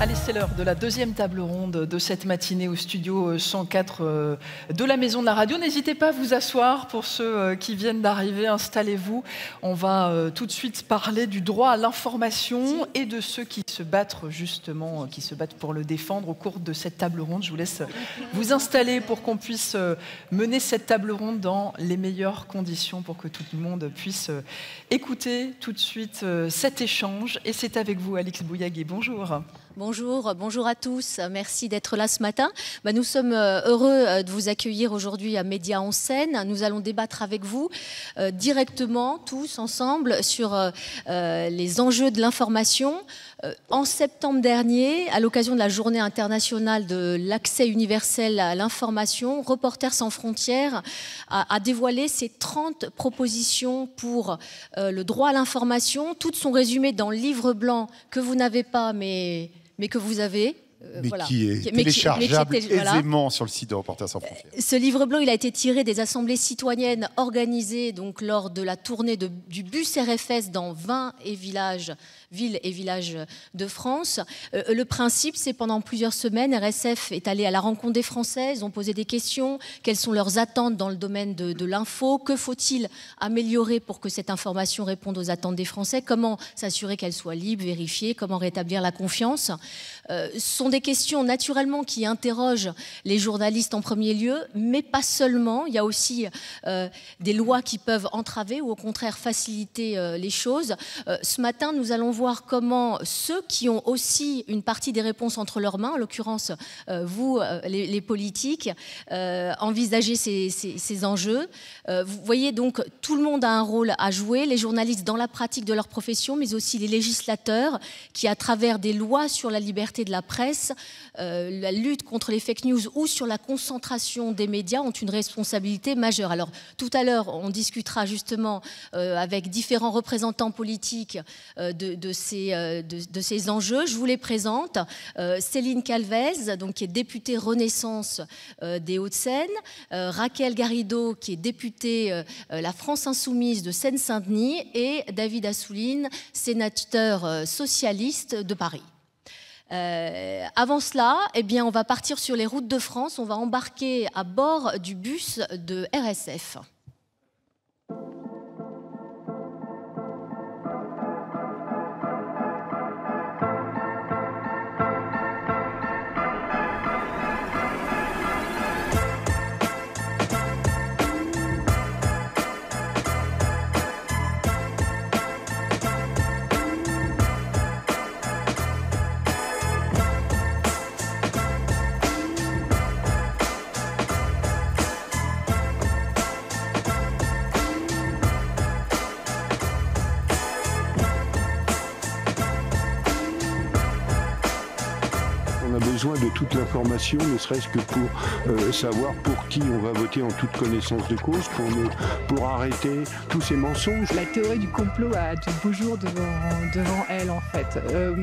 Allez, c'est l'heure de la deuxième table ronde de cette matinée au studio 104 de la Maison de la Radio. N'hésitez pas à vous asseoir pour ceux qui viennent d'arriver, installez-vous. On va tout de suite parler du droit à l'information et de ceux qui se battent justement, qui se battent pour le défendre au cours de cette table ronde. Je vous laisse vous installer pour qu'on puisse mener cette table ronde dans les meilleures conditions pour que tout le monde puisse écouter tout de suite cet échange. Et c'est avec vous, Alix Bouillaguet. Bonjour. Bonjour à tous. Merci d'être là ce matin. Nous sommes heureux de vous accueillir aujourd'hui à Médias en scène. Nous allons débattre avec vous directement, tous ensemble, sur les enjeux de l'information. En septembre dernier, à l'occasion de la Journée internationale de l'accès universel à l'information, Reporters sans frontières a dévoilé ses 30 propositions pour le droit à l'information. Toutes sont résumées dans le livre blanc que vous n'avez pas, mais que vous avez. Qui est téléchargeable aisément sur le site de Reporters sans frontières. Ce livre blanc, il a été tiré des assemblées citoyennes organisées donc, lors de la tournée du bus RFS dans 20 villes et villages de France. Le principe, c'est pendant plusieurs semaines, RSF est allé à la rencontre des Français, ils ont posé des questions, quelles sont leurs attentes dans le domaine de l'info, que faut-il améliorer pour que cette information réponde aux attentes des Français, comment s'assurer qu'elle soit libre, vérifiée, comment rétablir la confiance. Ce sont des questions naturellement qui interrogent les journalistes en premier lieu, mais pas seulement. Il y a aussi des lois qui peuvent entraver ou au contraire faciliter les choses. Ce matin, nous allons voir comment ceux qui ont aussi une partie des réponses entre leurs mains, en l'occurrence vous, les politiques, envisager ces enjeux. Vous voyez donc, tout le monde a un rôle à jouer, les journalistes dans la pratique de leur profession, mais aussi les législateurs qui, à travers des lois sur la liberté de la presse, la lutte contre les fake news ou sur la concentration des médias ont une responsabilité majeure. Alors tout à l'heure, on discutera justement avec différents représentants politiques de ces enjeux. Je vous les présente. Céline Calvez, donc, qui est députée Renaissance des Hauts-de-Seine. Raquel Garrido, qui est députée La France Insoumise de Seine-Saint-Denis. Et David Assouline, sénateur socialiste de Paris. Avant cela, on va partir sur les routes de France. On va embarquer à bord du bus de RSF. On a besoin de toute l'information, ne serait-ce que pour savoir pour qui on va voter en toute connaissance de cause, pour arrêter tous ces mensonges. La théorie du complot a de beaux jours devant elle, en fait,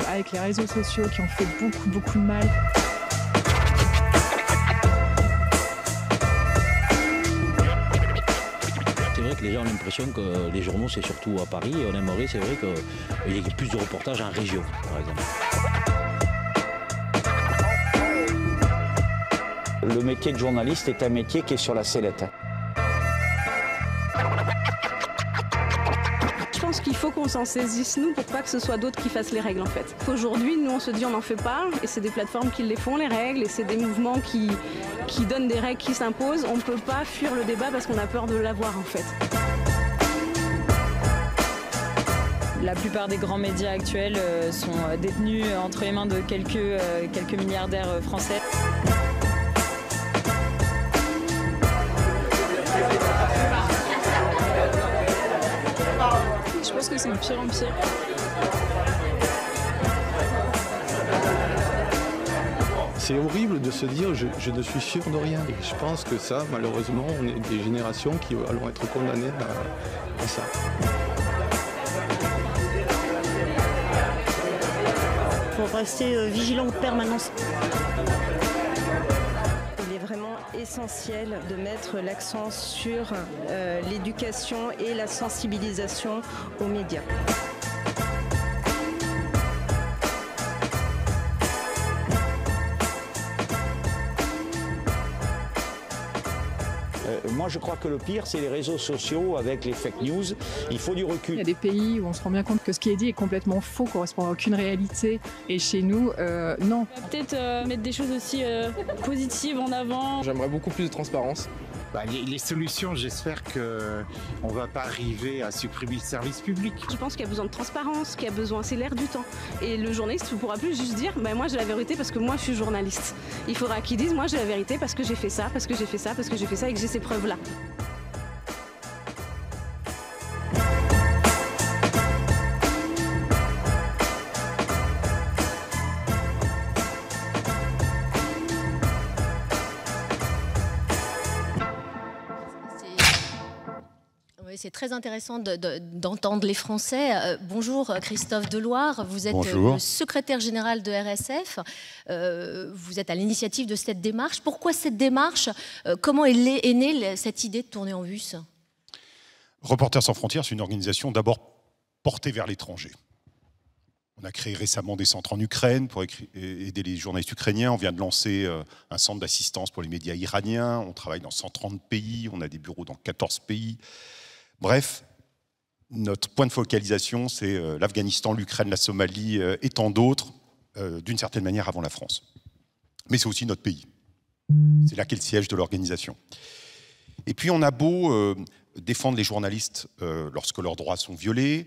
avec les réseaux sociaux qui ont fait beaucoup de mal. C'est vrai que les gens ont l'impression que les journaux, c'est surtout à Paris. Et on aimerait, c'est vrai qu'il y ait plus de reportages en région, par exemple. Le métier de journaliste est un métier qui est sur la sellette. Je pense qu'il faut qu'on s'en saisisse, nous, pour pas que ce soit d'autres qui fassent les règles, en fait. Aujourd'hui, nous, on se dit on n'en fait pas, et c'est des plateformes qui les font, les règles, et c'est des mouvements qui donnent des règles qui s'imposent. On ne peut pas fuir le débat parce qu'on a peur de l'avoir, en fait. La plupart des grands médias actuels sont détenus entre les mains de quelques milliardaires français. Je pense que c'est de pire en pire. C'est horrible de se dire je ne suis sûr de rien. Et je pense que ça, malheureusement, on est des générations qui allons être condamnées à ça. Il faut rester vigilant en permanence. Il est vraiment essentiel de mettre l'accent sur l'éducation et la sensibilisation aux médias. Moi, je crois que le pire, c'est les réseaux sociaux avec les fake news. Il faut du recul. Il y a des pays où on se rend bien compte que ce qui est dit est complètement faux, correspond à aucune réalité. Et chez nous, non. Peut-être mettre des choses aussi positives en avant. J'aimerais beaucoup plus de transparence. Les solutions, j'espère qu'on ne va pas arriver à supprimer le service public. Je pense qu'il y a besoin de transparence, qu'il y a besoin, c'est l'air du temps. Et le journaliste ne pourra plus juste dire moi j'ai la vérité parce que moi je suis journaliste. Il faudra qu'il dise moi j'ai la vérité parce que j'ai fait ça, parce que j'ai fait ça, parce que j'ai fait ça et que j'ai ces preuves-là. C'est très intéressant d'entendre les Français. Bonjour Christophe Deloire, vous êtes Bonjour. Le secrétaire général de RSF. Vous êtes à l'initiative de cette démarche. Pourquoi cette démarche? Comment est née cette idée de tourner en bus? Reporters sans frontières, c'est une organisation d'abord portée vers l'étranger. On a créé récemment des centres en Ukraine pour aider les journalistes ukrainiens. On vient de lancer un centre d'assistance pour les médias iraniens. On travaille dans 130 pays. On a des bureaux dans 14 pays. Bref, notre point de focalisation, c'est l'Afghanistan, l'Ukraine, la Somalie et tant d'autres, d'une certaine manière avant la France. Mais c'est aussi notre pays. C'est là qu'est le siège de l'organisation. Et puis on a beau défendre les journalistes lorsque leurs droits sont violés,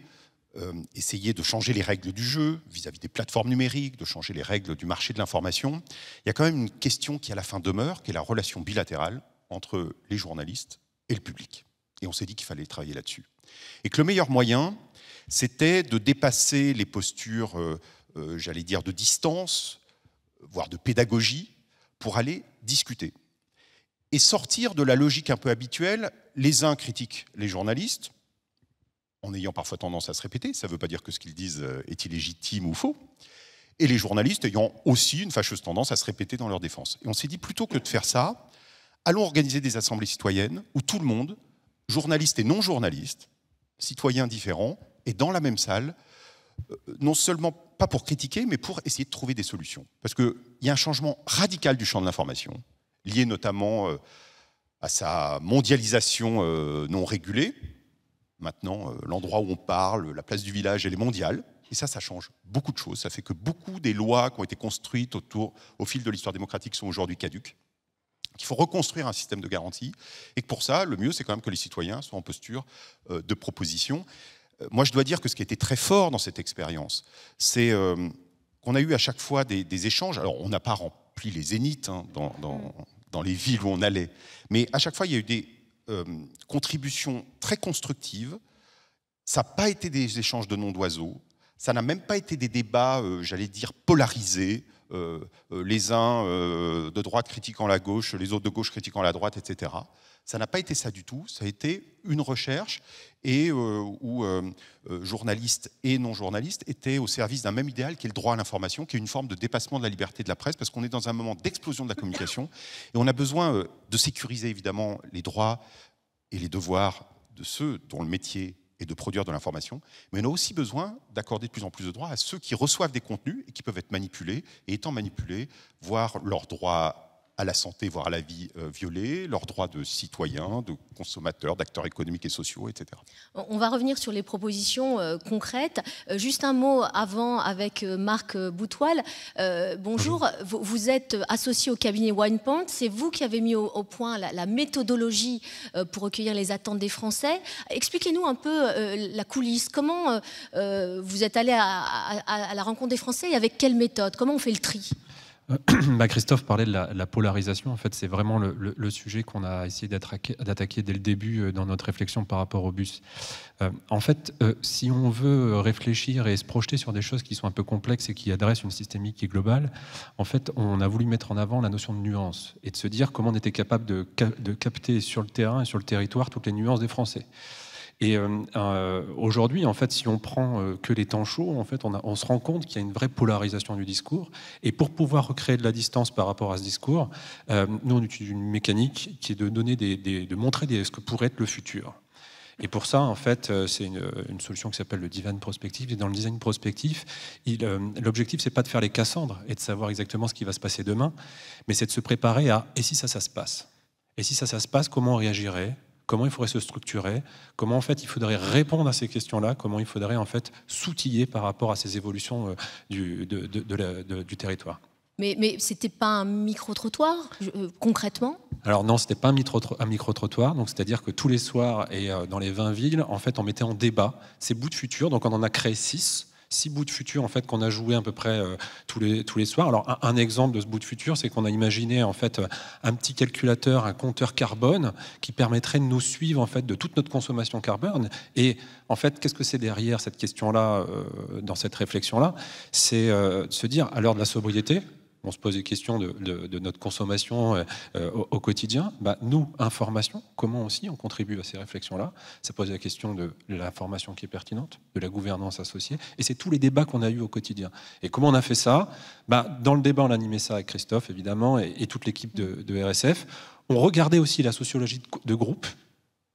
essayer de changer les règles du jeu vis-à-vis des plateformes numériques, de changer les règles du marché de l'information, il y a quand même une question qui à la fin demeure, qui est la relation bilatérale entre les journalistes et le public. Et on s'est dit qu'il fallait travailler là-dessus. Et que le meilleur moyen, c'était de dépasser les postures, j'allais dire, de distance, voire de pédagogie, pour aller discuter. Et sortir de la logique un peu habituelle, les uns critiquent les journalistes, en ayant parfois tendance à se répéter, ça ne veut pas dire que ce qu'ils disent est illégitime ou faux, et les journalistes ayant aussi une fâcheuse tendance à se répéter dans leur défense. Et on s'est dit, plutôt que de faire ça, allons organiser des assemblées citoyennes où tout le monde, journalistes et non-journalistes, citoyens différents, et dans la même salle, non seulement pas pour critiquer, mais pour essayer de trouver des solutions. Parce qu'il y a un changement radical du champ de l'information, lié notamment à sa mondialisation non régulée. Maintenant, l'endroit où on parle, la place du village, elle est mondiale. Et ça change beaucoup de choses. Ça fait que beaucoup des lois qui ont été construites au fil de l'histoire démocratique sont aujourd'hui caduques. Qu'il faut reconstruire un système de garantie et que pour ça, le mieux, c'est quand même que les citoyens soient en posture de proposition. Moi, je dois dire que ce qui était très fort dans cette expérience, c'est qu'on a eu à chaque fois des échanges. Alors, on n'a pas rempli les zéniths dans les villes où on allait, mais à chaque fois, il y a eu des contributions très constructives. Ça n'a pas été des échanges de noms d'oiseaux, ça n'a même pas été des débats, j'allais dire, polarisés, les uns de droite critiquant la gauche, les autres de gauche critiquant la droite, etc. Ça n'a pas été ça du tout, ça a été une recherche et où journalistes et non-journalistes étaient au service d'un même idéal qui est le droit à l'information, qui est une forme de dépassement de la liberté de la presse, parce qu'on est dans un moment d'explosion de la communication et on a besoin de sécuriser évidemment les droits et les devoirs de ceux dont le métier et de produire de l'information, mais on a aussi besoin d'accorder de plus en plus de droits à ceux qui reçoivent des contenus et qui peuvent être manipulés, et étant manipulés, voir leurs droits à la santé, voire à la vie violés, leurs droits de citoyens, de consommateurs, d'acteurs économiques et sociaux, etc. On va revenir sur les propositions concrètes. Juste un mot avant avec Marc Boutoil. Bonjour, vous êtes associé au cabinet OnePoint. C'est vous qui avez mis au point la méthodologie pour recueillir les attentes des Français. Expliquez-nous un peu la coulisse. Comment vous êtes allé à la rencontre des Français et avec quelle méthode? Comment on fait le tri? Christophe parlait de la polarisation. En fait, c'est vraiment le sujet qu'on a essayé d'attaquer dès le début dans notre réflexion par rapport au bus. En fait, si on veut réfléchir et se projeter sur des choses qui sont un peu complexes et qui adressent une systémique qui est globale, en fait, on a voulu mettre en avant la notion de nuance et de se dire comment on était capable de capter sur le terrain et sur le territoire toutes les nuances des Français. Et aujourd'hui, en fait, si on prend que les temps chauds, en fait, on se rend compte qu'il y a une vraie polarisation du discours. Et pour pouvoir recréer de la distance par rapport à ce discours, nous, on utilise une mécanique qui est de donner de montrer ce que pourrait être le futur. Et pour ça, en fait, c'est une solution qui s'appelle le design prospectif. Et dans le design prospectif, l'objectif, c'est pas de faire les Cassandres et de savoir exactement ce qui va se passer demain, mais c'est de se préparer à « et si ça se passe ?» Et si ça se passe, comment on réagirait? Comment il faudrait se structurer? Comment en fait il faudrait répondre à ces questions-là? Comment il faudrait en fait s'outiller par rapport à ces évolutions du territoire? Mais c'était pas un micro-trottoir, concrètement? Alors non, c'était pas un micro-trottoir. Donc c'est-à-dire que tous les soirs et dans les 20 villes, en fait, on mettait en débat ces bouts de futur. Donc on en a créé 6 bouts de futur en fait qu'on a joué à peu près tous les soirs. Alors un exemple de ce bout de futur, c'est qu'on a imaginé en fait un petit calculateur, un compteur carbone qui permettrait de nous suivre en fait de toute notre consommation carbone. Et en fait, qu'est-ce que c'est derrière cette question-là, dans cette réflexion-là? C'est de se dire à l'heure de la sobriété. On se pose des questions de notre consommation au quotidien. Nous, information, comment aussi on contribue à ces réflexions-là? Ça pose la question de l'information qui est pertinente, de la gouvernance associée, et c'est tous les débats qu'on a eus au quotidien. Et comment on a fait ça? Dans le débat, on a animé ça avec Christophe, évidemment, et toute l'équipe de RSF. On regardait aussi la sociologie de groupe,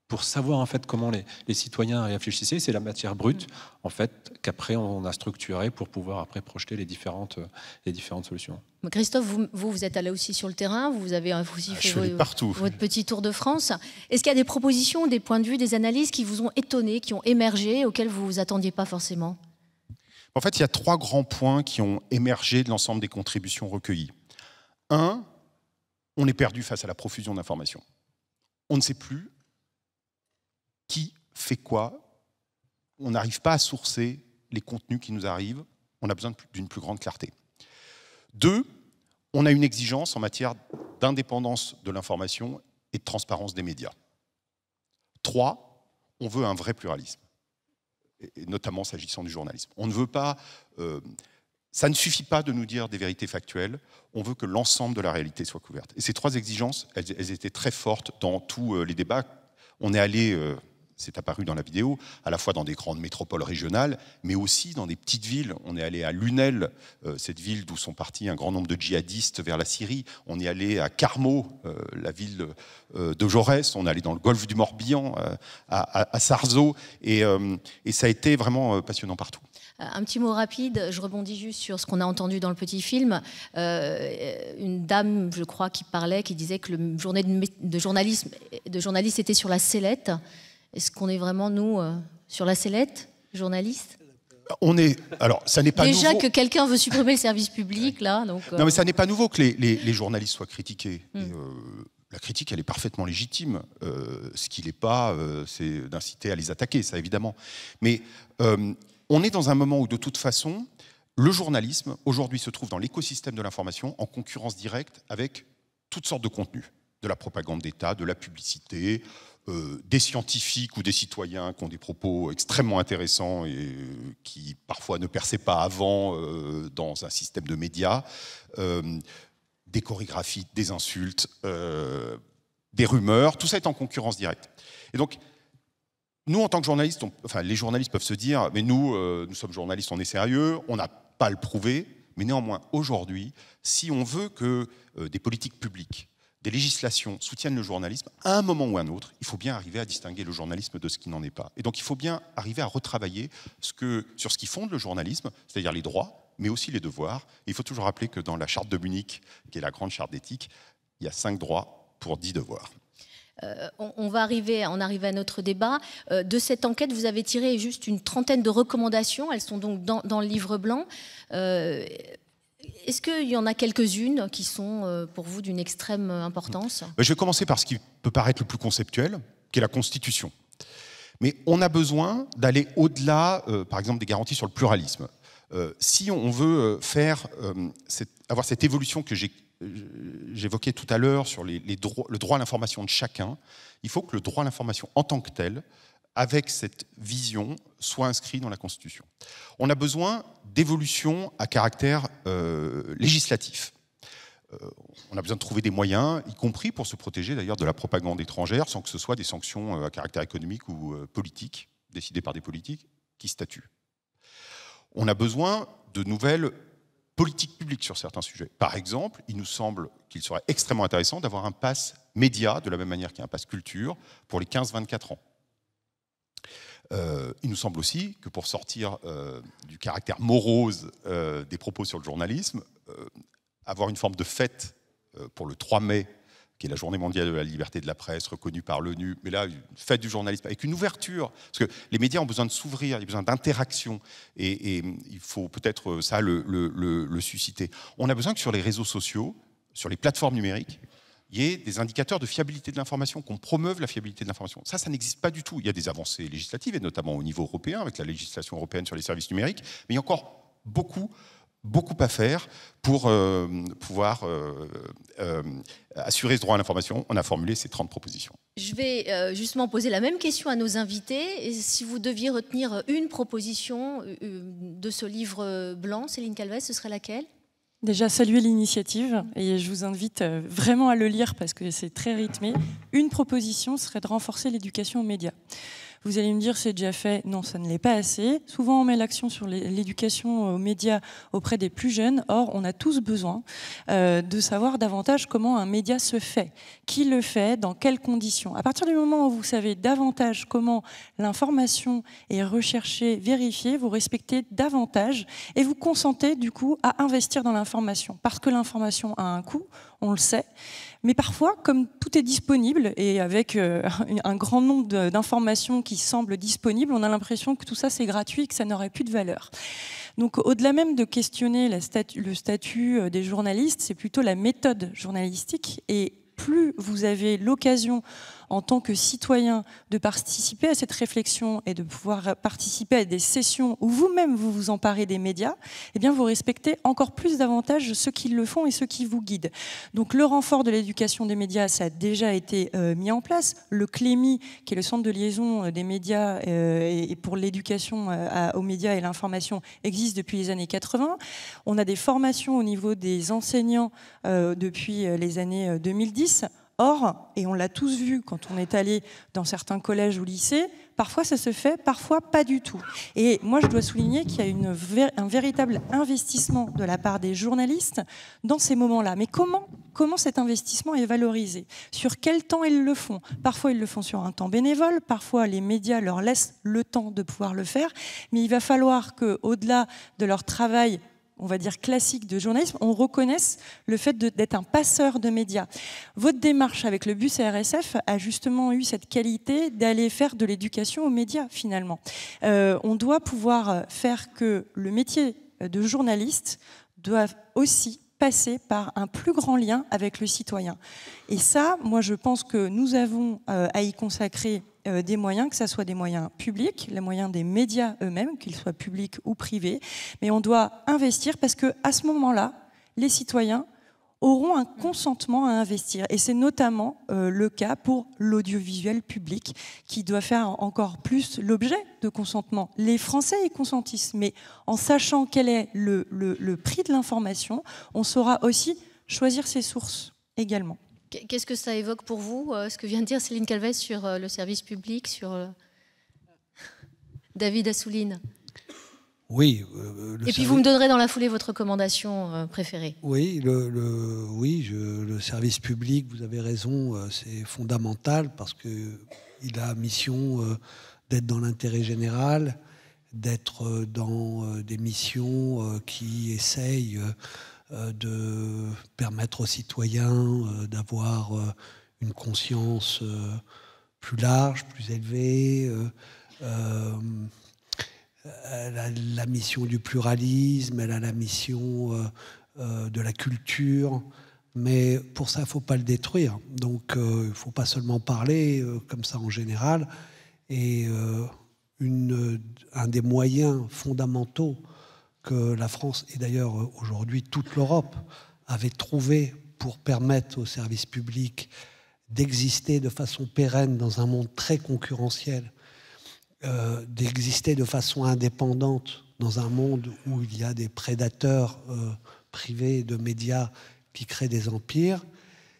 pour savoir en fait comment les citoyens réfléchissaient. C'est la matière brute en fait qu'après on a structuré pour pouvoir après projeter les différentes solutions. Christophe, vous êtes allé aussi sur le terrain, vous avez aussi fait votre petit tour de France. Est-ce qu'il y a des propositions, des points de vue, des analyses qui vous ont étonné, qui ont émergé, auxquelles vous ne vous attendiez pas forcément? En fait, il y a 3 grands points qui ont émergé de l'ensemble des contributions recueillies. 1, on est perdu face à la profusion d'informations. On ne sait plus qui fait quoi, on n'arrive pas à sourcer les contenus qui nous arrivent, on a besoin d'une plus grande clarté. 2, on a une exigence en matière d'indépendance de l'information et de transparence des médias. 3, on veut un vrai pluralisme, et notamment s'agissant du journalisme. On ne veut pas, ça ne suffit pas de nous dire des vérités factuelles, on veut que l'ensemble de la réalité soit couverte. Et ces 3 exigences, elles étaient très fortes dans tous les débats. On est allé... c'est apparu dans la vidéo, à la fois dans des grandes métropoles régionales, mais aussi dans des petites villes. On est allé à Lunel, cette ville d'où sont partis un grand nombre de djihadistes vers la Syrie. On est allé à Carmaux, la ville de Jaurès. On est allé dans le golfe du Morbihan, à Sarzeau. Et ça a été vraiment passionnant partout. Un petit mot rapide, je rebondis juste sur ce qu'on a entendu dans le petit film. Une dame, je crois, qui parlait, qui disait que le journée de journaliste était sur la sellette. Est-ce qu'on est vraiment, nous, sur la sellette, journalistes? On est... Alors, ça n'est pas déjà nouveau... que quelqu'un veut supprimer le service public, là. Donc, Non, mais ça n'est pas nouveau que les journalistes soient critiqués. Et, la critique, elle est parfaitement légitime. Ce qui n'est pas, c'est d'inciter à les attaquer, ça, évidemment. Mais on est dans un moment où, de toute façon, le journalisme, aujourd'hui, se trouve dans l'écosystème de l'information en concurrence directe avec toutes sortes de contenus. De la propagande d'État, de la publicité... des scientifiques ou des citoyens qui ont des propos extrêmement intéressants et qui parfois ne perçaient pas avant dans un système de médias, des chorégraphies, des insultes, des rumeurs, tout ça est en concurrence directe. Et donc, nous, en tant que journalistes, les journalistes peuvent se dire, mais nous sommes journalistes, on est sérieux, on n'a pas à le prouver, mais néanmoins, aujourd'hui, si on veut que des politiques publiques, des législations soutiennent le journalisme, à un moment ou à un autre, il faut bien arriver à distinguer le journalisme de ce qui n'en est pas. Et donc il faut bien arriver à retravailler sur ce qui fonde le journalisme, c'est-à-dire les droits, mais aussi les devoirs. Et il faut toujours rappeler que dans la charte de Munich, qui est la grande charte d'éthique, il y a 5 droits pour 10 devoirs. On arrive à notre débat. De cette enquête, vous avez tiré juste une trentaine de recommandations. Elles sont donc dans le livre blanc. Est-ce qu'il y en a quelques-unes qui sont pour vous d'une extrême importance? Je vais commencer par ce qui peut paraître le plus conceptuel, qui est la Constitution. Mais on a besoin d'aller au-delà, par exemple, des garanties sur le pluralisme. Si on veut avoir cette évolution que j'évoquais tout à l'heure sur le droit à l'information de chacun, il faut que le droit à l'information en tant que tel, avec cette vision, soit inscrit dans la Constitution. On a besoin d'évolutions à caractère législatif. On a besoin de trouver des moyens, y compris pour se protéger d'ailleurs de la propagande étrangère, sans que ce soit des sanctions à caractère économique ou politique, décidées par des politiques qui statuent. On a besoin de nouvelles politiques publiques sur certains sujets. Par exemple, il nous semble qu'il serait extrêmement intéressant d'avoir un pass média, de la même manière qu'il y a un pass culture, pour les 15-24 ans. Il nous semble aussi que pour sortir du caractère morose des propos sur le journalisme, avoir une forme de fête pour le 3 mai qui est la Journée mondiale de la liberté de la presse, reconnue par l'ONU, mais là, une fête du journalisme, avec une ouverture, parce que les médias ont besoin de s'ouvrir, ils ont besoin d'interaction, et il faut peut-être ça le susciter. On a besoin que sur les réseaux sociaux, sur les plateformes numériques, il y ait des indicateurs de fiabilité de l'information, qu'on promeuve la fiabilité de l'information. Ça n'existe pas du tout. Il y a des avancées législatives, et notamment au niveau européen, avec la législation européenne sur les services numériques, mais il y a encore beaucoup à faire pour pouvoir assurer ce droit à l'information. On a formulé ces 30 propositions. Je vais justement poser la même question à nos invités. Et si vous deviez retenir une proposition de ce livre blanc, Céline Calvez, ce serait laquelle ? Déjà, saluer l'initiative, et je vous invite vraiment à le lire parce que c'est très rythmé. Une proposition serait de renforcer l'éducation aux médias. Vous allez me dire, c'est déjà fait. Non, ça ne l'est pas assez. Souvent, on met l'action sur l'éducation aux médias auprès des plus jeunes. Or, on a tous besoin de savoir davantage comment un média se fait. Qui le fait, dans quelles conditions. À partir du moment où vous savez davantage comment l'information est recherchée, vérifiée, vous respectez davantage et vous consentez du coup à investir dans l'information. Parce que l'information a un coût, on le sait. Mais parfois, comme tout est disponible, et avec un grand nombre d'informations qui semblent disponibles, on a l'impression que tout ça c'est gratuit et que ça n'aurait plus de valeur. Donc au-delà même de questionner le statut des journalistes, c'est plutôt la méthode journalistique. Et plus vous avez l'occasion en tant que citoyen de participer à cette réflexion et de pouvoir participer à des sessions où vous-même vous vous emparez des médias, eh bien vous respectez encore plus davantage ceux qui le font et ceux qui vous guident. Donc le renfort de l'éducation des médias, ça a déjà été mis en place. Le CLEMI, qui est le centre de liaison des médias et pour l'éducation aux médias et l'information, existe depuis les années 80. On a des formations au niveau des enseignants depuis les années 2010. Or, et on l'a tous vu quand on est allé dans certains collèges ou lycées, parfois ça se fait, parfois pas du tout. Et moi, je dois souligner qu'il y a un véritable investissement de la part des journalistes dans ces moments-là. Mais comment cet investissement est valorisé? Sur quel temps ils le font? Parfois, ils le font sur un temps bénévole, parfois les médias leur laissent le temps de pouvoir le faire, mais il va falloir qu'au-delà de leur travail, on va dire classique de journalisme, on reconnaisse le fait d'être un passeur de médias. Votre démarche avec le bus RSF a justement eu cette qualité d'aller faire de l'éducation aux médias, finalement. On doit pouvoir faire que le métier de journaliste doit aussi passer par un plus grand lien avec le citoyen. Et ça, moi, je pense que nous avons à y consacrer des moyens, que ce soit des moyens publics, les moyens des médias eux-mêmes, qu'ils soient publics ou privés, mais on doit investir parce qu'à ce moment-là, les citoyens auront un consentement à investir. Et c'est notamment le cas pour l'audiovisuel public qui doit faire encore plus l'objet de consentement. Les Français y consentissent, mais en sachant quel est le prix de l'information, on saura aussi choisir ses sources également. Qu'est-ce que ça évoque pour vous, ce que vient de dire Céline Calvez sur le service public, sur David Assouline? Oui. Et puis vous me donnerez dans la foulée votre recommandation préférée. Oui, le service public, vous avez raison, c'est fondamental parce qu'il a mission d'être dans l'intérêt général, d'être dans des missions qui essayent de permettre aux citoyens d'avoir une conscience plus large, plus élevée. Elle a la mission du pluralisme, elle a la mission de la culture, mais pour ça, il ne faut pas le détruire. Donc, il ne faut pas seulement parler comme ça en général. Et un des moyens fondamentaux que la France, et d'ailleurs aujourd'hui toute l'Europe, avait trouvé pour permettre aux services publics d'exister de façon pérenne dans un monde très concurrentiel, d'exister de façon indépendante dans un monde où il y a des prédateurs privés de médias qui créent des empires,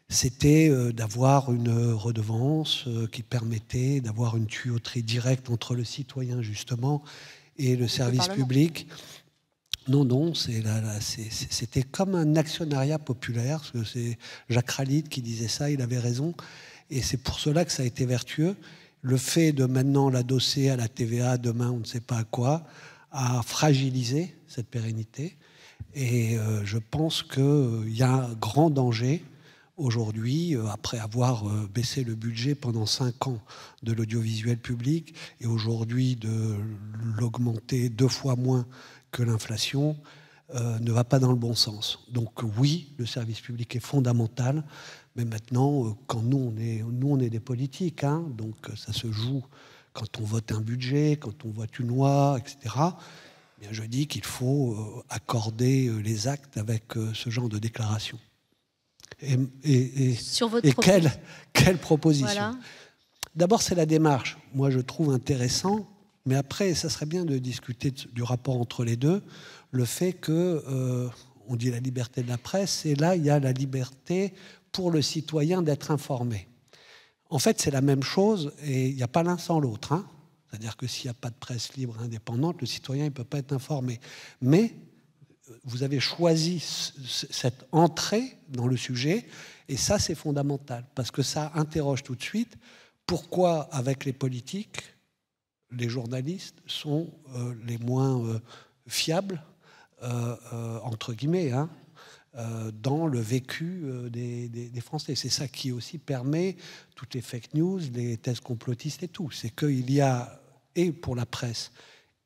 c'était d'avoir une redevance qui permettait d'avoir une tuyauterie directe entre le citoyen justement et le service public. Non, c'était comme un actionnariat populaire. C'est Jacques Ralite qui disait ça, il avait raison. Et c'est pour cela que ça a été vertueux. Le fait de maintenant l'adosser à la TVA, demain on ne sait pas à quoi, a fragilisé cette pérennité. Et je pense qu'il y a un grand danger aujourd'hui, après avoir baissé le budget pendant 5 ans de l'audiovisuel public et aujourd'hui de l'augmenter 2 fois moins que l'inflation, ne va pas dans le bon sens. Donc oui, le service public est fondamental, mais maintenant, quand nous on est des politiques, hein, donc ça se joue quand on vote un budget, quand on vote une loi, etc. Bien, je dis qu'il faut accorder les actes avec ce genre de déclaration. Et quelle proposition. Voilà. D'abord, c'est la démarche. Moi, je trouve intéressant, mais après, ça serait bien de discuter du rapport entre les deux. Le fait que, on dit la liberté de la presse, et là, il y a la liberté pour le citoyen d'être informé. En fait, c'est la même chose, et il n'y a pas l'un sans l'autre. Hein. C'est-à-dire que s'il n'y a pas de presse libre et indépendante, le citoyen ne peut pas être informé. Mais vous avez choisi cette entrée dans le sujet, et ça, c'est fondamental, parce que ça interroge tout de suite pourquoi, avec les politiques, les journalistes sont les moins fiables, entre guillemets, hein, dans le vécu des Français. C'est ça qui aussi permet toutes les fake news, les thèses complotistes et tout. C'est qu'il y a, et pour la presse,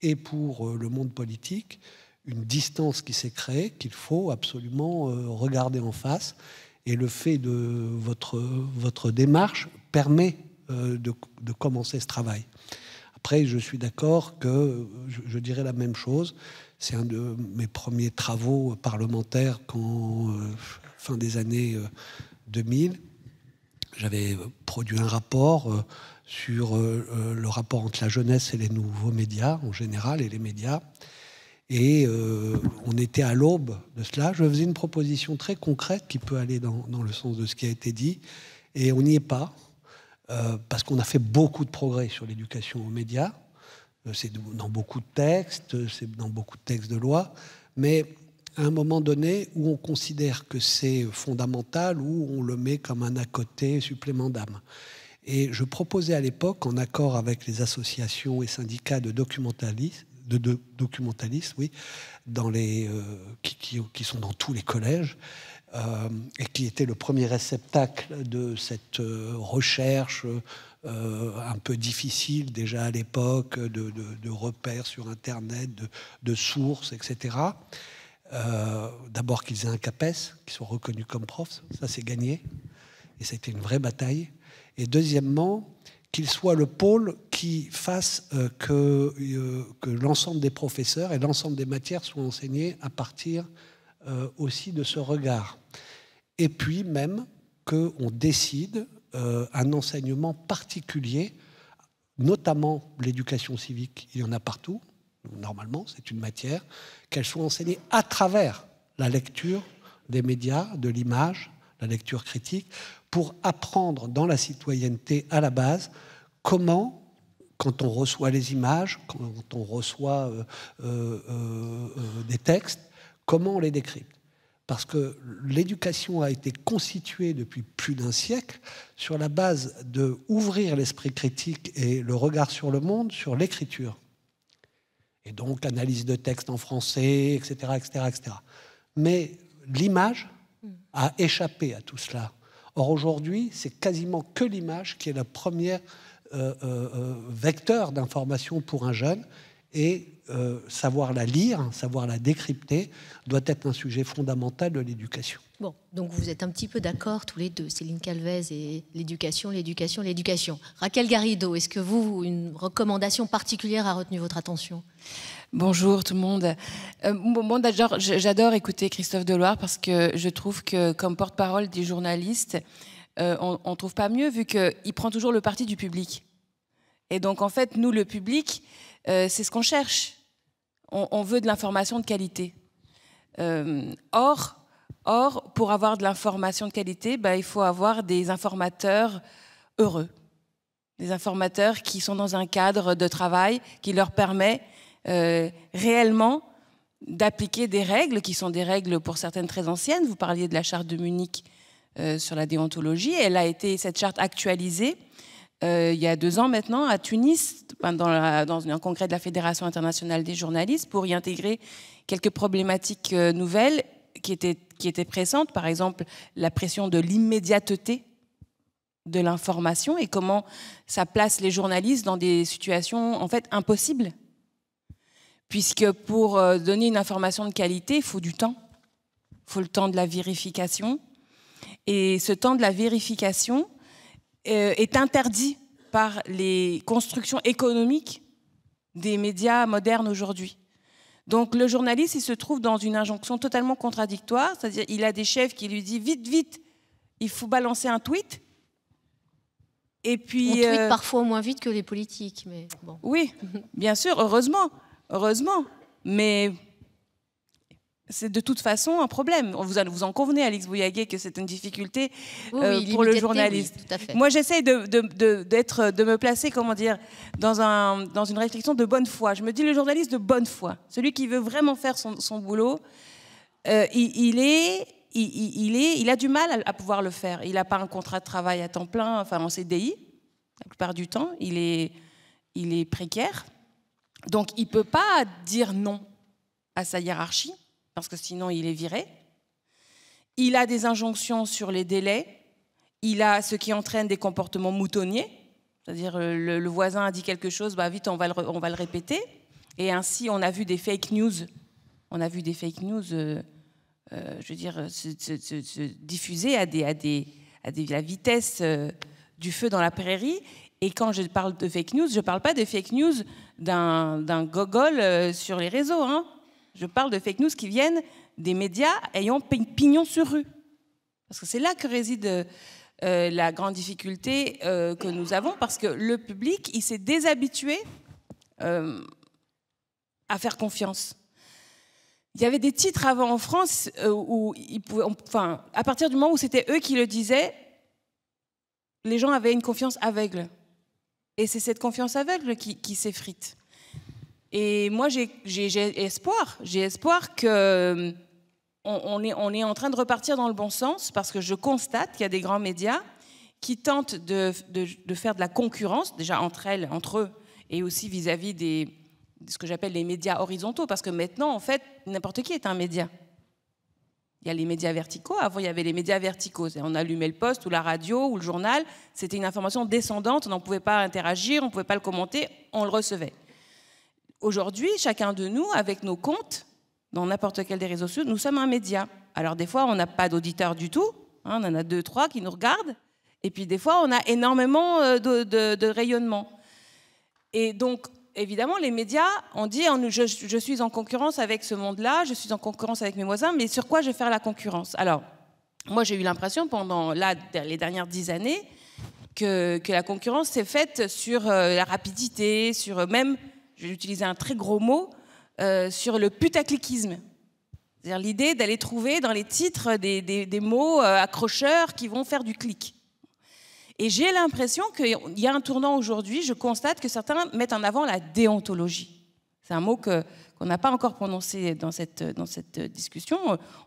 et pour le monde politique, une distance qui s'est créée qu'il faut absolument regarder en face. Et le fait de votre démarche permet de commencer ce travail. Après, je suis d'accord que je dirais la même chose. C'est un de mes premiers travaux parlementaires quand, fin des années 2000, j'avais produit un rapport sur le rapport entre la jeunesse et les nouveaux médias en général et les médias. Et on était à l'aube de cela. Je faisais une proposition très concrète qui peut aller dans le sens de ce qui a été dit. Et on n'y est pas, parce qu'on a fait beaucoup de progrès sur l'éducation aux médias. C'est dans beaucoup de textes, c'est dans beaucoup de textes de loi. Mais à un moment donné où on considère que c'est fondamental, où on le met comme un à côté supplément d'âme. Et je proposais à l'époque, en accord avec les associations et syndicats de documentalistes, oui, dans les, qui sont dans tous les collèges, et qui était le premier réceptacle de cette recherche un peu difficile déjà à l'époque, de repères sur Internet, de sources, etc. D'abord qu'ils aient un CAPES, qu'ils soient reconnus comme profs, ça c'est gagné, et ça a été une vraie bataille. Et deuxièmement, qu'il soit le pôle qui fasse que l'ensemble des professeurs et l'ensemble des matières soient enseignées à partir aussi de ce regard. Et puis même qu'on décide un enseignement particulier, notamment l'éducation civique, il y en a partout, normalement, c'est une matière, qu'elle soit enseignée à travers la lecture des médias, de l'image, la lecture critique, pour apprendre dans la citoyenneté à la base comment, quand on reçoit les images, quand on reçoit des textes, comment on les décrypte. Parce que l'éducation a été constituée depuis plus d'un siècle sur la base d'ouvrir l'esprit critique et le regard sur le monde, sur l'écriture. Et donc analyse de texte en français, etc., etc., etc. Mais l'image a échappé à tout cela. Or aujourd'hui, c'est quasiment que l'image qui est la première vecteur d'information pour un jeune. Et savoir la lire, savoir la décrypter, doit être un sujet fondamental de l'éducation. Bon, donc vous êtes un petit peu d'accord tous les deux, Céline Calvez et l'éducation. Raquel Garrido, est-ce que vous, une recommandation particulière a retenu votre attention ? Bonjour tout le monde. J'adore écouter Christophe Deloire parce que je trouve que comme porte-parole des journalistes, on ne trouve pas mieux vu qu'il prend toujours le parti du public. Et donc en fait, nous, le public, c'est ce qu'on cherche. On veut de l'information de qualité. Or, pour avoir de l'information de qualité, il faut avoir des informateurs heureux. Des informateurs qui sont dans un cadre de travail qui leur permet réellement d'appliquer des règles, qui sont des règles pour certaines très anciennes. Vous parliez de la charte de Munich sur la déontologie. Elle a été, cette charte, actualisée il y a 2 ans maintenant à Tunis, dans un congrès de la Fédération internationale des journalistes, pour y intégrer quelques problématiques nouvelles qui qui étaient pressantes, par exemple la pression de l'immédiateté de l'information et comment ça place les journalistes dans des situations en fait impossibles. Puisque pour donner une information de qualité, il faut du temps. Il faut le temps de la vérification. Et ce temps de la vérification est interdit par les constructions économiques des médias modernes aujourd'hui. Donc le journaliste, il se trouve dans une injonction totalement contradictoire, c'est-à-dire il a des chefs qui lui disent vite, vite, il faut balancer un tweet. Et puis, on tweet parfois moins vite que les politiques, mais bon. Oui, bien sûr, heureusement, mais c'est de toute façon un problème. Vous en convenez, Alix Bouillaguet, que c'est une difficulté pour le journaliste. Oui, tout à fait. Moi, j'essaye de me placer, comment dire, dans une réflexion de bonne foi. Je me dis le journaliste de bonne foi, celui qui veut vraiment faire son boulot, il a du mal à pouvoir le faire. Il n'a pas un contrat de travail à temps plein, enfin en CDI, la plupart du temps. Il est précaire. Donc, il ne peut pas dire non à sa hiérarchie, parce que sinon, il est viré. Il a des injonctions sur les délais. Il a ce qui entraîne des comportements moutonniers. C'est-à-dire, le voisin a dit quelque chose, bah vite, on va le répéter. Et ainsi, on a vu des fake news. On a vu des fake news... je veux dire, se diffuser à la vitesse du feu dans la prairie. Et quand je parle de fake news, je ne parle pas de fake news d'un gogol sur les réseaux. Hein. Je parle de fake news qui viennent des médias ayant pignon sur rue. Parce que c'est là que réside la grande difficulté que nous avons, parce que le public, il s'est déshabitué à faire confiance. Il y avait des titres avant en France où ils pouvaient, enfin, à partir du moment où c'était eux qui le disaient, les gens avaient une confiance aveugle. Et c'est cette confiance aveugle qui s'effrite. Et moi, j'ai espoir. J'ai espoir qu'on est en train de repartir dans le bon sens, parce que je constate qu'il y a des grands médias qui tentent de faire de la concurrence, déjà entre eux, et aussi vis-à-vis de ce que j'appelle les médias horizontaux, parce que maintenant, en fait, n'importe qui est un média. Il y a les médias verticaux, avant il y avait les médias verticaux. On allumait le poste ou la radio ou le journal, c'était une information descendante, on n'en pouvait pas interagir, on ne pouvait pas le commenter, on le recevait. Aujourd'hui, chacun de nous, avec nos comptes, dans n'importe quel des réseaux sociaux, nous sommes un média. Alors des fois, on n'a pas d'auditeurs du tout, hein, on en a 2, 3 qui nous regardent, et puis des fois, on a énormément de rayonnement. Et donc, évidemment, les médias ont dit je suis en concurrence avec ce monde-là, je suis en concurrence avec mes voisins, mais sur quoi je vais faire la concurrence? Alors, moi, j'ai eu l'impression pendant les dernières 10 années que la concurrence s'est faite sur la rapidité, sur même, je vais utiliser un très gros mot, sur le putacliquisme. C'est-à-dire l'idée d'aller trouver dans les titres des mots accrocheurs qui vont faire du clic. Et j'ai l'impression qu'il y a un tournant aujourd'hui, je constate que certains mettent en avant la déontologie. C'est un mot qu'on n'a pas encore prononcé dans cette discussion.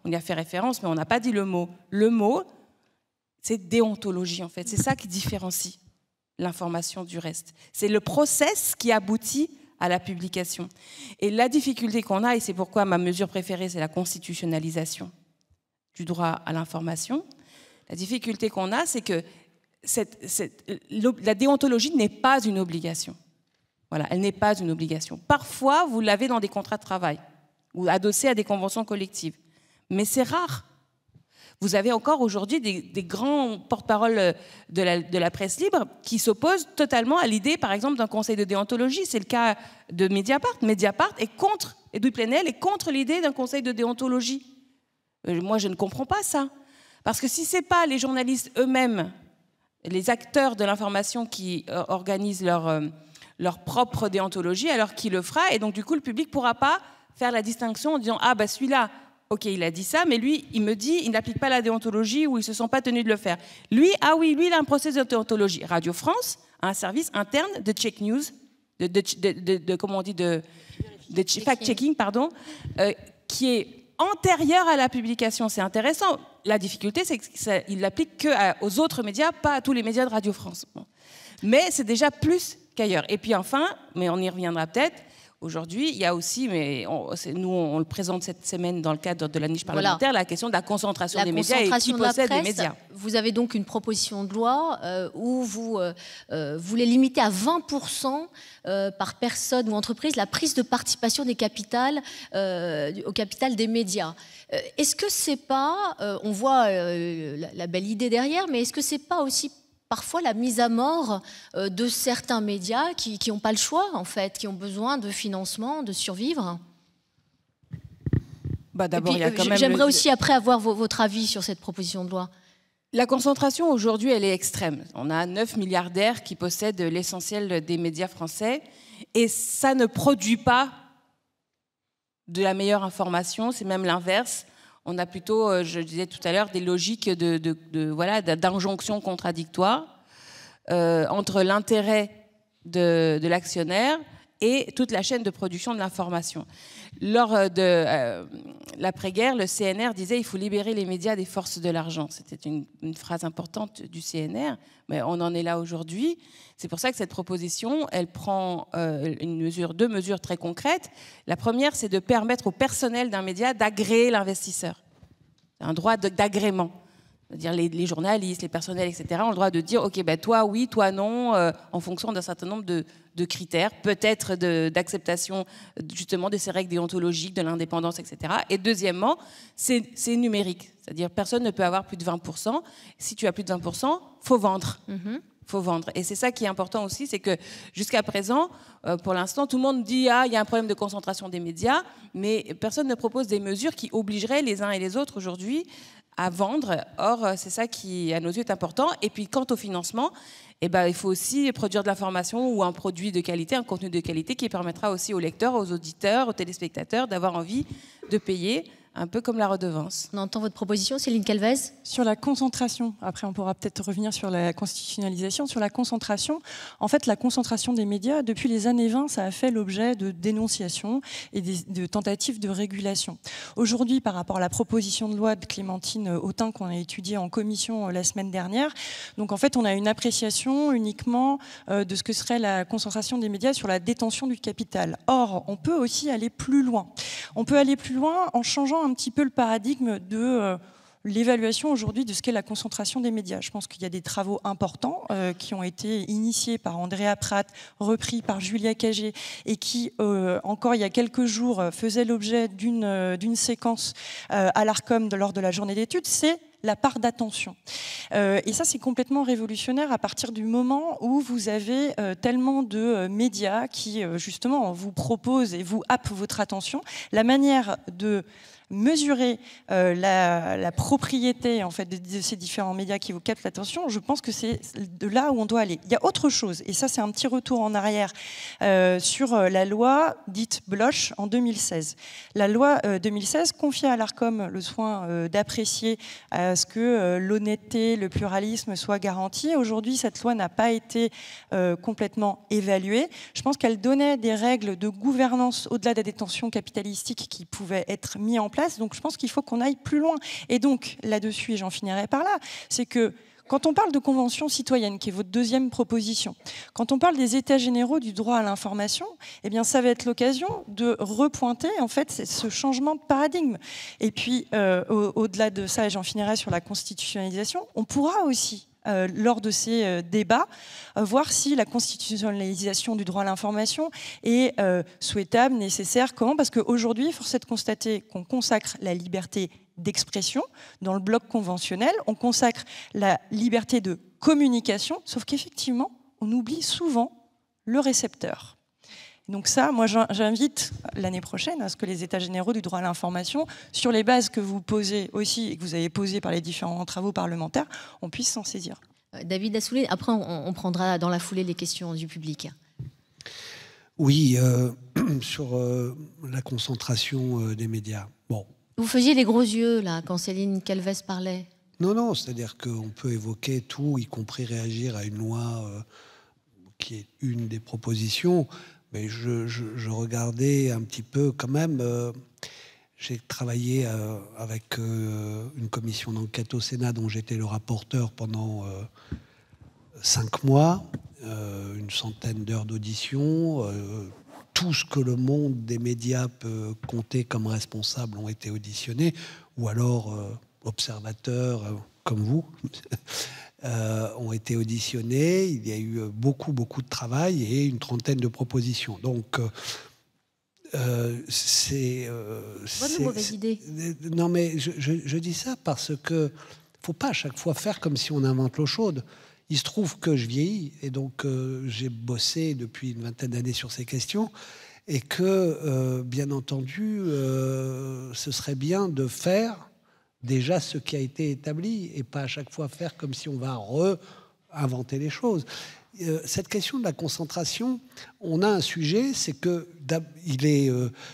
On y a fait référence, mais on n'a pas dit le mot. Le mot, c'est déontologie, en fait. C'est ça qui différencie l'information du reste. C'est le process qui aboutit à la publication. Et la difficulté qu'on a, et c'est pourquoi ma mesure préférée, c'est la constitutionnalisation du droit à l'information. La difficulté qu'on a, c'est que la déontologie n'est pas une obligation. Voilà, elle n'est pas une obligation. Parfois, vous l'avez dans des contrats de travail ou adossé à des conventions collectives. Mais c'est rare. Vous avez encore aujourd'hui des grands porte-parole de la presse libre qui s'opposent totalement à l'idée, par exemple, d'un conseil de déontologie. C'est le cas de Mediapart. Mediapart est contre, Edoui Plenel est contre l'idée d'un conseil de déontologie. Moi, je ne comprends pas ça. Parce que si ce n'est pas les journalistes eux-mêmes, les acteurs de l'information qui organisent leur propre déontologie, alors qui le fera? Et donc, du coup, le public ne pourra pas faire la distinction en disant « Ah, bah celui-là, ok, il a dit ça, mais lui, il me dit, il n'applique pas la déontologie ou ils ne se sont pas tenus de le faire. Lui, ah oui, lui, il a un processus de déontologie. » Radio France a un service interne de check news, comment on dit, de fact-checking, pardon, qui est antérieur à la publication. C'est intéressant. La difficulté, c'est qu'il l'applique qu'aux autres médias, pas à tous les médias de Radio France. Bon. Mais c'est déjà plus qu'ailleurs. Et puis enfin, mais on y reviendra peut-être, Aujourd'hui, il y a aussi, mais nous on le présente cette semaine dans le cadre de la niche parlementaire, la question de la concentration des médias et qui possède les médias. Vous avez donc une proposition de loi où vous voulez limiter à 20% par personne ou entreprise la prise de participation des capitales au capital des médias. Est-ce que c'est pas, on voit la belle idée derrière, mais est-ce que c'est pas aussi parfois la mise à mort de certains médias qui n'ont pas le choix, en fait, qui ont besoin de financement, de survivre? D'abord, il y a quand même... J'aimerais aussi après avoir votre avis sur cette proposition de loi. La concentration aujourd'hui, elle est extrême. On a 9 milliardaires qui possèdent l'essentiel des médias français et ça ne produit pas de la meilleure information, c'est même l'inverse. On a plutôt, je disais tout à l'heure, des logiques d'injonction contradictoire entre l'intérêt de l'actionnaire et toute la chaîne de production de l'information. Lors de l'après-guerre, le CNR disait qu'il faut libérer les médias des forces de l'argent. C'était une phrase importante du CNR, mais on en est là aujourd'hui. C'est pour ça que cette proposition, elle prend deux mesures très concrètes. La première, c'est de permettre au personnel d'un média d'agréer l'investisseur. C'est un droit d'agrément. C'est-à-dire les journalistes, les personnels, etc. ont le droit de dire « Ok, toi oui, toi non », en fonction d'un certain nombre de critères, peut-être d'acceptation justement de ces règles déontologiques, de l'indépendance, etc. Et deuxièmement, c'est numérique. C'est-à-dire personne ne peut avoir plus de 20%. Si tu as plus de 20%, faut vendre. Faut vendre. Et c'est ça qui est important aussi, c'est que jusqu'à présent, pour l'instant, tout le monde dit « Ah, il y a un problème de concentration des médias », mais personne ne propose des mesures qui obligeraient les uns et les autres aujourd'hui à vendre. Or, c'est ça qui, à nos yeux, est important. Et puis, quant au financement, il faut aussi produire de l'information ou un produit de qualité, un contenu de qualité qui permettra aussi aux lecteurs, aux auditeurs, aux téléspectateurs d'avoir envie de payer, un peu comme la redevance. On entend votre proposition, Céline Calvez? Sur la concentration, après on pourra peut-être revenir sur la constitutionnalisation, sur la concentration. En fait, la concentration des médias, depuis les années 20, ça a fait l'objet de dénonciations et de tentatives de régulation. Aujourd'hui, par rapport à la proposition de loi de Clémentine Autain qu'on a étudiée en commission la semaine dernière, donc en fait on a une appréciation uniquement de ce que serait la concentration des médias sur la détention du capital. Or, on peut aussi aller plus loin. On peut aller plus loin en changeant un petit peu le paradigme de l'évaluation aujourd'hui de ce qu'est la concentration des médias. Je pense qu'il y a des travaux importants qui ont été initiés par Andrea Pratt, repris par Julia Cagé et qui, encore il y a quelques jours, faisaient l'objet d'une séquence à l'Arcom lors de la journée d'études. C'est la part d'attention. Et ça, c'est complètement révolutionnaire à partir du moment où vous avez tellement de médias qui, justement, vous proposent et vous happent votre attention. La manière de mesurer la propriété en fait, de ces différents médias qui vous captent l'attention, je pense que c'est de là où on doit aller. Il y a autre chose, et ça c'est un petit retour en arrière sur la loi dite Bloch en 2016. La loi 2016 confiait à l'Arcom le soin d'apprécier à ce que l'honnêteté, le pluralisme soient garantis. Aujourd'hui, cette loi n'a pas été complètement évaluée. Je pense qu'elle donnait des règles de gouvernance au-delà des détentions capitalistiques qui pouvaient être mises en place. Donc je pense qu'il faut qu'on aille plus loin. Et donc là-dessus, et j'en finirai par là, c'est que quand on parle de convention citoyenne, qui est votre deuxième proposition, quand on parle des états généraux du droit à l'information, eh bien ça va être l'occasion de repointer en fait ce changement de paradigme. Et puis au-delà de ça, et j'en finirai sur la constitutionnalisation, on pourra aussi lors de ces débats, voir si la constitutionnalisation du droit à l'information est souhaitable, nécessaire, comment? Parce qu'aujourd'hui, force est de constater qu'on consacre la liberté d'expression dans le bloc conventionnel, on consacre la liberté de communication, sauf qu'effectivement, on oublie souvent le récepteur. Donc ça, moi j'invite l'année prochaine à ce que les états généraux du droit à l'information, sur les bases que vous posez aussi et que vous avez posées par les différents travaux parlementaires, on puisse s'en saisir. David Assouline, après on prendra dans la foulée les questions du public. Oui, sur la concentration des médias. Bon. Vous faisiez les gros yeux là quand Céline Calvez parlait. Non, c'est-à-dire qu'on peut évoquer tout, y compris réagir à une loi qui est une des propositions. Mais je regardais un petit peu quand même. J'ai travaillé avec une commission d'enquête au Sénat dont j'étais le rapporteur pendant 5 mois, une centaine d'heures d'audition, tout ce que le monde des médias peut compter comme responsable ont été auditionnés, ou alors observateurs comme vous ont été auditionnés. Il y a eu beaucoup de travail et une trentaine de propositions. Donc c'est bonne ou mauvaise idée? Non, mais je dis ça parce que faut pas à chaque fois faire comme si on invente l'eau chaude. Il se trouve que je vieillis et donc j'ai bossé depuis une vingtaine d'années sur ces questions et que, bien entendu, ce serait bien de faire déjà ce qui a été établi et pas à chaque fois faire comme si on va réinventer les choses. Cette question de la concentration, on a un sujet, c'est que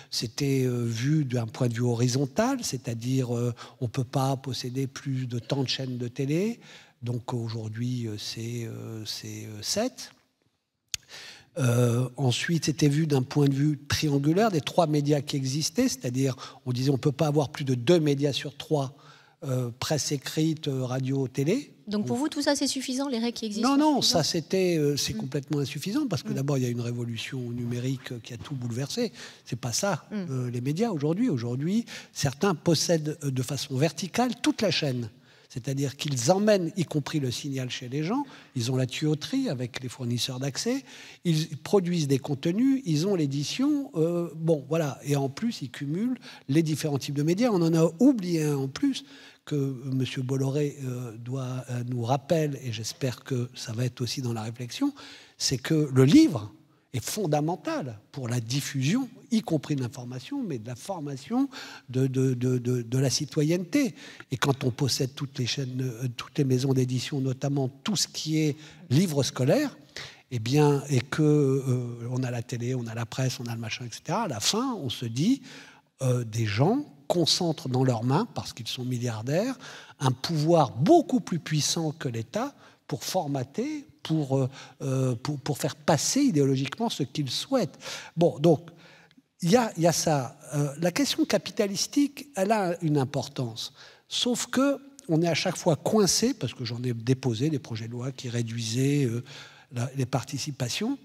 c'était vu d'un point de vue horizontal, c'est-à-dire on ne peut pas posséder plus de tant de chaînes de télé. Donc aujourd'hui, c'est 7. Ensuite, c'était vu d'un point de vue triangulaire des 3 médias qui existaient, c'est-à-dire on disait on ne peut pas avoir plus de 2 médias sur 3, presse écrite, radio, télé. Donc pour vous, tout ça, c'est suffisant, les règles qui existent? Non, ça c'est complètement insuffisant parce que d'abord il y a une révolution numérique qui a tout bouleversé. C'est pas ça les médias aujourd'hui. Aujourd'hui, certains possèdent de façon verticale toute la chaîne. C'est-à-dire qu'ils emmènent, y compris le signal chez les gens, ils ont la tuyauterie avec les fournisseurs d'accès, ils produisent des contenus, ils ont l'édition, bon voilà, et en plus ils cumulent les différents types de médias. On en a oublié un en plus que M. Bolloré nous rappelle, et j'espère que ça va être aussi dans la réflexion, c'est que le livre est fondamental pour la diffusion, y compris de l'information, mais de la formation de la citoyenneté. Et quand on possède toutes les chaînes, toutes les maisons d'édition, notamment tout ce qui est livre scolaire, eh bien, et que on a la télé, on a la presse, on a le machin, etc. À la fin, on se dit, des gens concentrent dans leurs mains, parce qu'ils sont milliardaires, un pouvoir beaucoup plus puissant que l'État pour formater, pour faire passer idéologiquement ce qu'ils souhaitent. Bon, donc, il y a ça. La question capitalistique, elle a une importance. Sauf que on est à chaque fois coincé, parce que j'en ai déposé des projets de loi qui réduisaient les participations,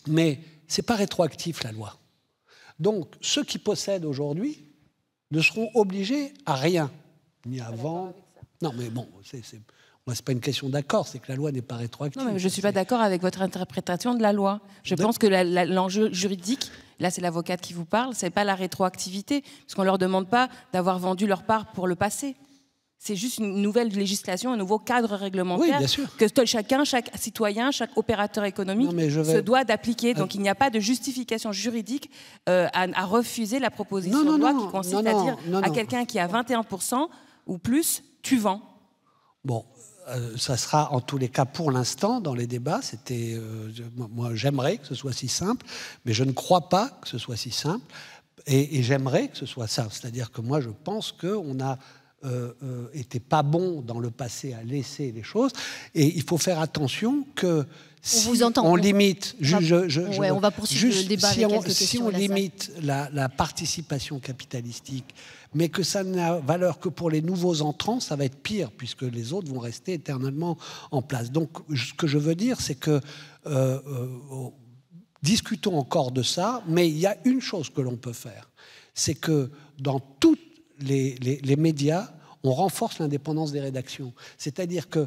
mais ce n'est pas rétroactif, la loi. Donc, ceux qui possèdent aujourd'hui ne seront obligés à rien, ni à vendre. Non, mais bon, moi, ce n'est pas une question d'accord, c'est que la loi n'est pas rétroactive. Non, mais je ne suis pas d'accord avec votre interprétation de la loi. Je pense que l'enjeu juridique, là c'est l'avocate qui vous parle, ce n'est pas la rétroactivité, parce qu'on ne leur demande pas d'avoir vendu leur part pour le passé. C'est juste une nouvelle législation, un nouveau cadre réglementaire, oui, bien sûr, que chaque citoyen, chaque opérateur économique se doit d'appliquer. Donc il n'y a pas de justification juridique à refuser la proposition de loi qui consiste à dire à quelqu'un qui a 21% ou plus, tu vends. Bon, ça sera en tous les cas pour l'instant dans les débats. Moi, j'aimerais que ce soit si simple, mais je ne crois pas que ce soit si simple. Et j'aimerais que ce soit ça. C'est-à-dire que moi, je pense qu'on a été pas bon dans le passé à laisser les choses. Et il faut faire attention que si on limite, on va poursuivre le débat avec quelques questions. Si on limite la participation capitalistique, mais que ça n'a valeur que pour les nouveaux entrants, ça va être pire, puisque les autres vont rester éternellement en place. Donc, ce que je veux dire, c'est que discutons encore de ça, mais il y a une chose que l'on peut faire, c'est que dans tous les médias, on renforce l'indépendance des rédactions. C'est-à-dire que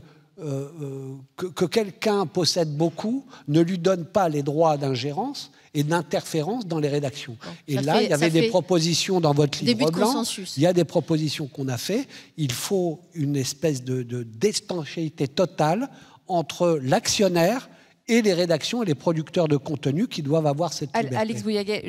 quelqu'un possède beaucoup ne lui donne pas les droits d'ingérence et d'interférence dans les rédactions. Et là, il y avait des propositions dans votre livre blanc. Il y a des propositions qu'on a fait. Il faut une espèce d'étanchéité totale entre l'actionnaire et les rédactions et les producteurs de contenu qui doivent avoir cette liberté. Alix Bouillaguet,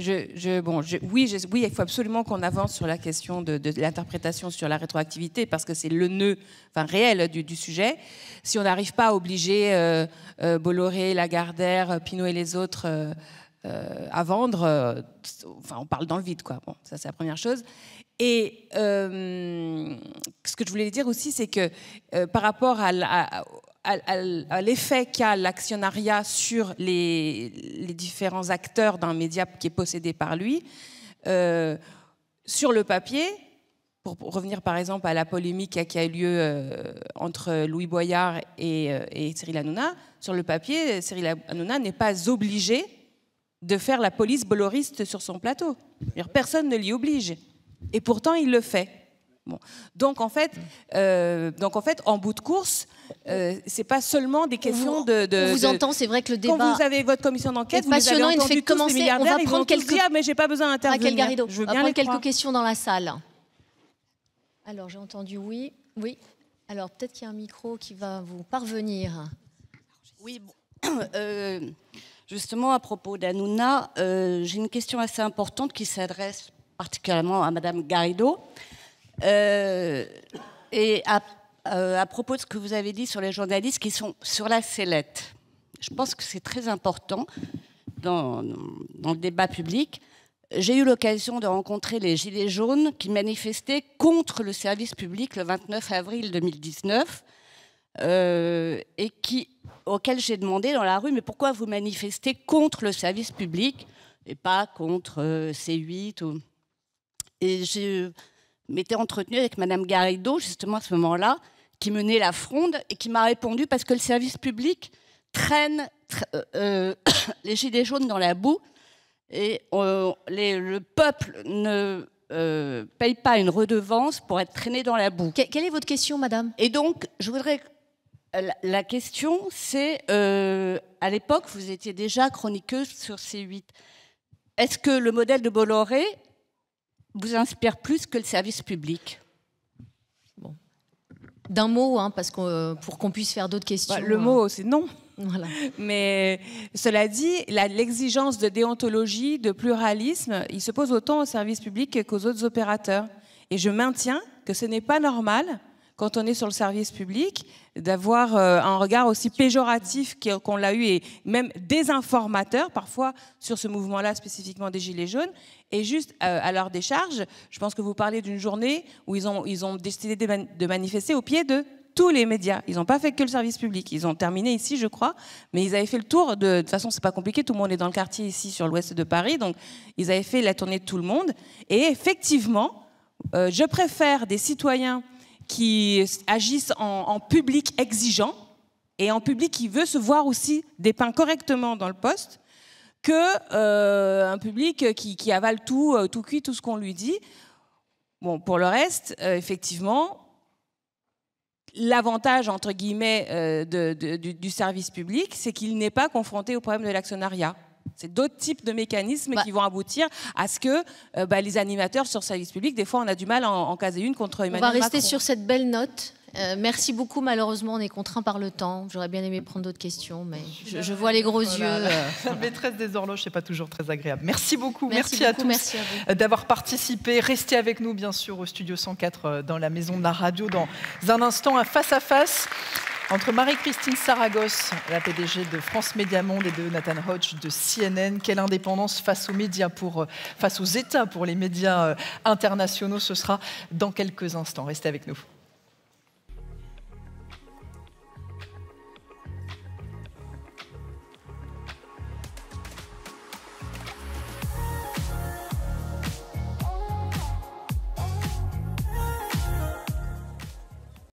oui, il faut absolument qu'on avance sur la question de l'interprétation sur la rétroactivité, parce que c'est le nœud réel du sujet. Si on n'arrive pas à obliger Bolloré, Lagardère, Pinault et les autres à vendre, on parle dans le vide, quoi. Bon, ça, c'est la première chose. Et ce que je voulais dire aussi, c'est que par rapport à l'effet qu'a l'actionnariat sur les différents acteurs d'un média qui est possédé par lui, sur le papier, pour revenir par exemple à la polémique qui a eu lieu entre Louis Boyard et Cyril Hanouna, sur le papier, Cyril Hanouna n'est pas obligé de faire la police boloriste sur son plateau. Personne ne l'y oblige. Et pourtant, il le fait. Bon. Donc, en fait, en bout de course, c'est pas seulement des questions On vous entend, c'est vrai que le débat... Quand vous avez votre commission d'enquête, vous les avez passionnant, il ne fait entendus que tous, les commencer. milliardaires, On va prendre quelques... dire, mais j'ai pas besoin d'intervenir. Raquel Garrido, Je veux on va bien prendre les quelques croire. questions dans la salle. Alors, j'ai entendu oui. Oui. Alors, peut-être qu'il y a un micro qui va vous parvenir. Oui, bon. Justement, à propos d'Hanouna, j'ai une question assez importante qui s'adresse particulièrement à Madame Garrido. Et à propos de ce que vous avez dit sur les journalistes qui sont sur la sellette. Je pense que c'est très important dans le débat public. J'ai eu l'occasion de rencontrer les Gilets jaunes qui manifestaient contre le service public le 29 avril 2019 et auxquels j'ai demandé dans la rue, mais pourquoi vous manifestez contre le service public et pas contre C8 Et je m'étais entretenue avec Madame Garrido, justement à ce moment-là, qui menait la fronde et qui m'a répondu parce que le service public traîne les Gilets jaunes dans la boue et le peuple ne paye pas une redevance pour être traîné dans la boue. Quelle est votre question, madame? Et donc, je voudrais... La question, c'est, à l'époque, vous étiez déjà chroniqueuse sur C8. Est-ce que le modèle de Bolloré vous inspire plus que le service public? Bon. D'un mot, hein, parce que pour qu'on puisse faire d'autres questions. Le mot, c'est non. Voilà. Mais cela dit, l'exigence de déontologie, de pluralisme, il se pose autant au service public qu'aux autres opérateurs. Et je maintiens que ce n'est pas normal, quand on est sur le service public, d'avoir un regard aussi péjoratif qu'on l'a eu, et même désinformateur, parfois, sur ce mouvement-là, spécifiquement des Gilets jaunes. Et juste à leur décharge, je pense que vous parlez d'une journée où ils ont décidé de manifester au pied de tous les médias. Ils n'ont pas fait que le service public. Ils ont terminé ici, je crois, mais ils avaient fait le tour de toute façon, c'est pas compliqué, tout le monde est dans le quartier ici, sur l'ouest de Paris, donc ils avaient fait la tournée de tout le monde. Et effectivement, je préfère des citoyens qui agissent en public exigeant et en public qui veut se voir aussi dépeint correctement dans le poste que un public qui avale tout cuit, tout ce qu'on lui dit. Bon, pour le reste, effectivement, l'avantage, entre guillemets, du service public, c'est qu'il n'est pas confronté au problème de l'actionnariat. C'est d'autres types de mécanismes qui vont aboutir à ce que les animateurs sur service public, des fois, on a du mal à en caser une contre Emmanuel Macron. On va rester sur cette belle note. Merci beaucoup. Malheureusement, on est contraint par le temps. J'aurais bien aimé prendre d'autres questions, mais je vois les gros yeux. La maîtresse des horloges, c'est pas toujours très agréable. Merci beaucoup. Merci beaucoup, à tous merci à d'avoir participé. Restez avec nous, bien sûr, au Studio 104 dans la Maison de la Radio. Dans un instant, un face-à-face entre Marie-Christine Saragosse, la PDG de France Média Monde, et de Nathan Hodge de CNN. Quelle indépendance face aux médias, face aux États pour les médias internationaux? Ce sera dans quelques instants. Restez avec nous.